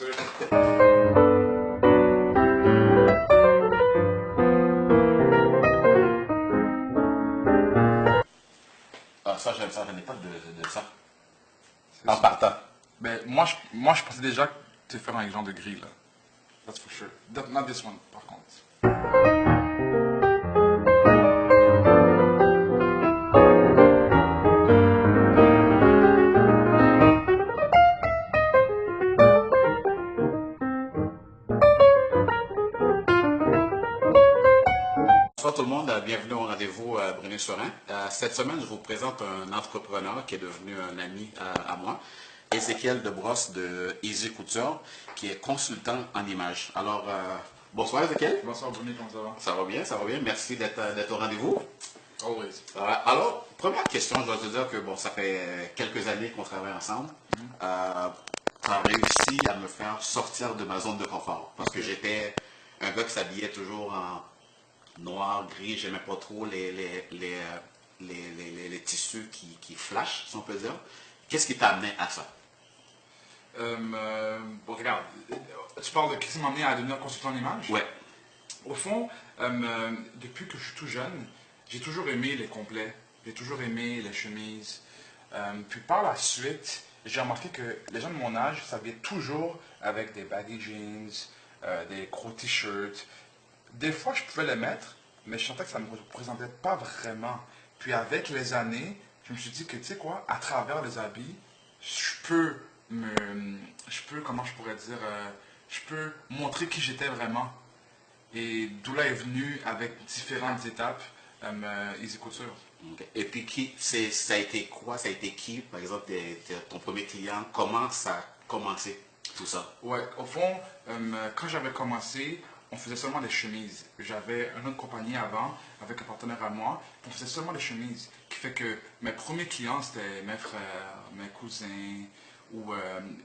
sûr. Ah, ça, j'aime ça, je n'ai pas de ça. C'est En sûr. partant. Ben, je pensais déjà te faire un genre de gris, là. That's for sure. Not this one, par contre. Bonsoir tout le monde, bienvenue au rendez-vous Brunet Sorin. Cette semaine, je vous présente un entrepreneur qui est devenu un ami à moi, Ézéchiel Debrosse de Easy Couture, qui est consultant en images. Alors, bonsoir Ézéchiel. Bonsoir, Bruni, comment ça va? Ça va bien, ça va bien. Merci d'être au rendez-vous. Always. Alors, première question, je dois te dire que bon, ça fait quelques années qu'on travaille ensemble. Tu as réussi à me faire sortir de ma zone de confort parce que j'étais un gars qui s'habillait toujours en noir, gris, j'aimais pas trop les tissus qui flashent, si on peut dire. Qu'est-ce qui t'a amené à ça? Bon, regarde, tu parles de qu'est-ce qui m'a amené à devenir consultant en image? Ouais. Au fond, depuis que je suis tout jeune, j'ai toujours aimé les complets, j'ai toujours aimé les chemises. Puis par la suite, j'ai remarqué que les gens de mon âge s'habillaient toujours avec des baggy jeans, des gros t-shirts. Des fois, je pouvais les mettre, mais je sentais que ça ne me représentait pas vraiment. Puis avec les années, je me suis dit que, tu sais quoi, à travers les habits, je peux comment je pourrais dire, je peux montrer qui j'étais vraiment. Et d'où là est venu avec différentes étapes Easy Couture. Ok. Et puis, ça a été quoi? Ça a été qui, par exemple, ton premier client? Comment ça a commencé, tout ça? Ouais, au fond, quand j'avais commencé, on faisait seulement des chemises. J'avais une autre compagnie avant, avec un partenaire à moi, on faisait seulement des chemises. Qui fait que mes premiers clients, c'était mes frères, mes cousins,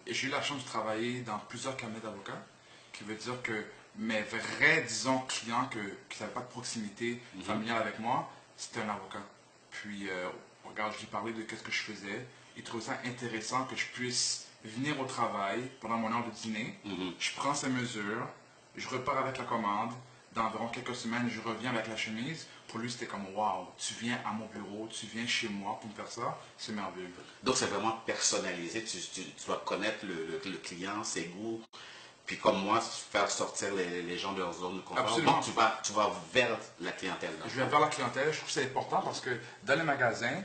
et j'ai eu la chance de travailler dans plusieurs cabinets d'avocats, qui veut dire que mes vrais, disons, clients qui n'avaient pas de proximité familiale avec moi, c'était un avocat. Puis, regarde, je lui parlais de qu'est-ce que je faisais. Il trouvait ça intéressant que je puisse venir au travail pendant mon heure de dîner. Je prends ces mesures, je repars avec la commande. Dans environ quelques semaines, je reviens avec la chemise. Pour lui, c'était comme waouh, tu viens à mon bureau, tu viens chez moi pour me faire ça, c'est merveilleux. Donc, c'est vraiment personnalisé. Tu dois connaître le client, ses goûts. Puis, comme moi, faire sortir les gens de leur zone de confort. Absolument. Donc, tu vas vers la clientèle. Là. Je vais vers la clientèle, je trouve que c'est important parce que dans les magasins,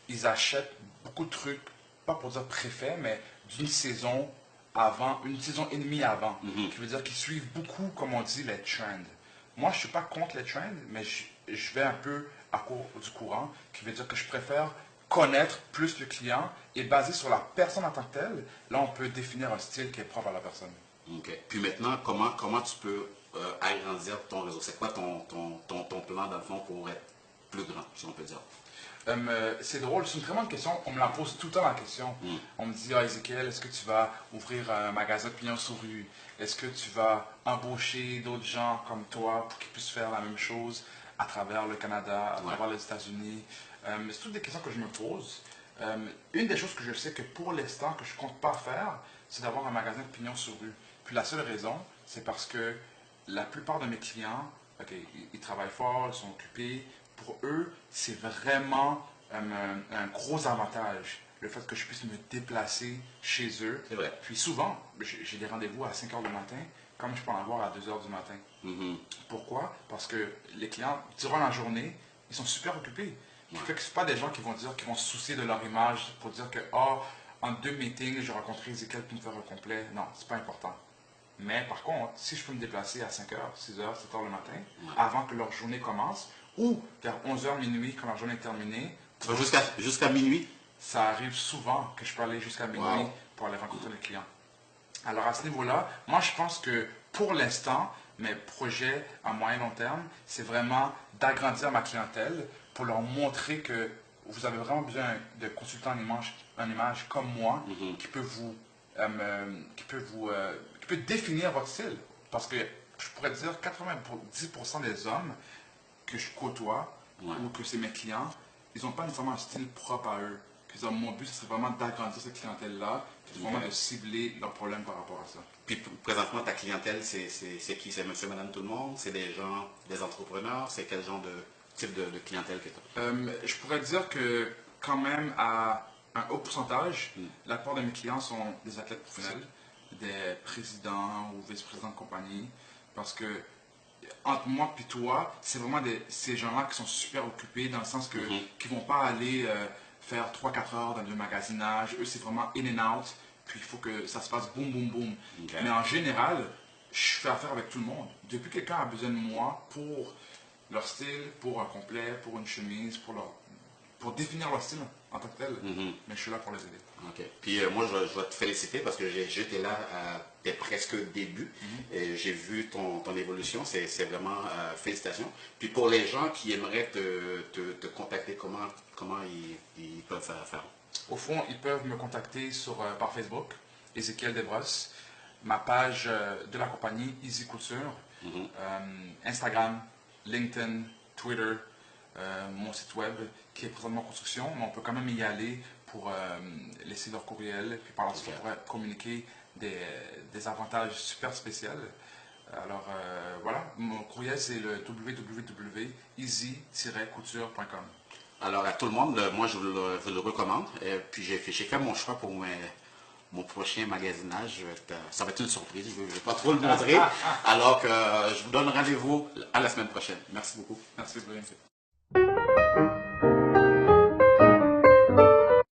ils achètent beaucoup de trucs, pas pour dire préfet, mais d'une saison avant, une saison et demie avant. Qui veut dire qu'ils suivent beaucoup, comme on dit, les trends. Moi, je ne suis pas contre les trends, mais je vais un peu à court du courant, qui veut dire que je préfère connaître plus le client et basé sur la personne en tant que telle, là, on peut définir un style qui est propre à la personne. OK. Puis maintenant, comment tu peux agrandir ton réseau? C'est quoi ton plan, dans le fond, pour être plus grand, si on peut dire? C'est drôle, c'est une très bonne question. On me la pose tout le temps la question. On me dit, ah, Ezekiel, est-ce que tu vas ouvrir un magasin de pignon sur rue? Est-ce que tu vas embaucher d'autres gens comme toi pour qu'ils puissent faire la même chose à travers le Canada, à travers les États-Unis? C'est toutes des questions que je me pose. Une des choses que je sais que pour l'instant que je compte pas faire, c'est d'avoir un magasin de pignon sur rue. Puis la seule raison, c'est parce que la plupart de mes clients, ok, ils travaillent fort, ils sont occupés. Pour eux, c'est vraiment un gros avantage, le fait que je puisse me déplacer chez eux. C'est vrai. Puis souvent, j'ai des rendez-vous à 5 heures du matin, comme je peux en avoir à 2 heures du matin. Pourquoi? Parce que les clients, durant la journée, ils sont super occupés. Ce qui fait que ce pas des gens qui vont se soucier de leur image pour dire que, oh, en 2 meetings, j'ai rencontré Ezekiel pour me faire un complet. Non, c'est pas important. Mais par contre, si je peux me déplacer à 5 heures, 6 heures, 7 heures le matin, avant que leur journée commence, ou vers 11 heures minuit, quand leur journée est terminée, Tu vas jusqu'à minuit? ça arrive souvent que je peux aller jusqu'à minuit pour aller rencontrer les clients. Alors à ce niveau-là, moi je pense que pour l'instant, mes projets à moyen long terme, c'est vraiment d'agrandir ma clientèle pour leur montrer que vous avez vraiment besoin de consultants en image comme moi qui peut vous, qui peut définir votre style. Parce que je pourrais dire 90% des hommes que je côtoie ou que c'est mes clients, ils n'ont pas nécessairement un style propre à eux. Puis mon but, ce serait vraiment d'agrandir cette clientèle-là, puis vraiment de cibler leurs problèmes par rapport à ça. Puis présentement, ta clientèle, c'est qui? C'est monsieur, madame, tout le monde? C'est des gens, des entrepreneurs? C'est quel genre de type de clientèle que tu as? Je pourrais dire que quand même à un haut pourcentage, la plupart de mes clients sont des athlètes professionnels, des présidents ou vice-présidents de compagnie, parce que entre moi et toi, c'est vraiment ces gens-là qui sont super occupés dans le sens que qui vont pas aller faire 3-4 heures de magasinage. Eux, c'est vraiment in and out. Puis il faut que ça se passe boum, boum, boum. Okay. Mais en général, je fais affaire avec tout le monde. Depuis que quelqu'un a besoin de moi pour leur style, pour un complet, pour une chemise, pour définir leur style en tant que tel, mais je suis là pour les aider. OK. Puis moi, je vais te féliciter parce que j'étais là à tes presque débuts et j'ai vu ton évolution. C'est vraiment félicitations. Puis pour les gens qui aimeraient te contacter, comment ils peuvent faire? Au fond, ils peuvent me contacter par Facebook, Ézéchiel Desbrosses, ma page de la compagnie Easy Couture, Instagram, LinkedIn, Twitter, mon site web qui est présentement en construction, mais on peut quand même y aller pour laisser leur courriel, puis par la suite on pourrait communiquer des avantages super spéciaux. Alors voilà, mon courriel c'est le www.easy-couture.com. Alors à tout le monde, moi je vous le recommande. Et puis j'ai fait mon choix pour mon prochain magasinage. Ça va être une surprise, je ne vais pas trop le montrer. Alors que je vous donne rendez-vous à la semaine prochaine. Merci beaucoup. Merci, Brian.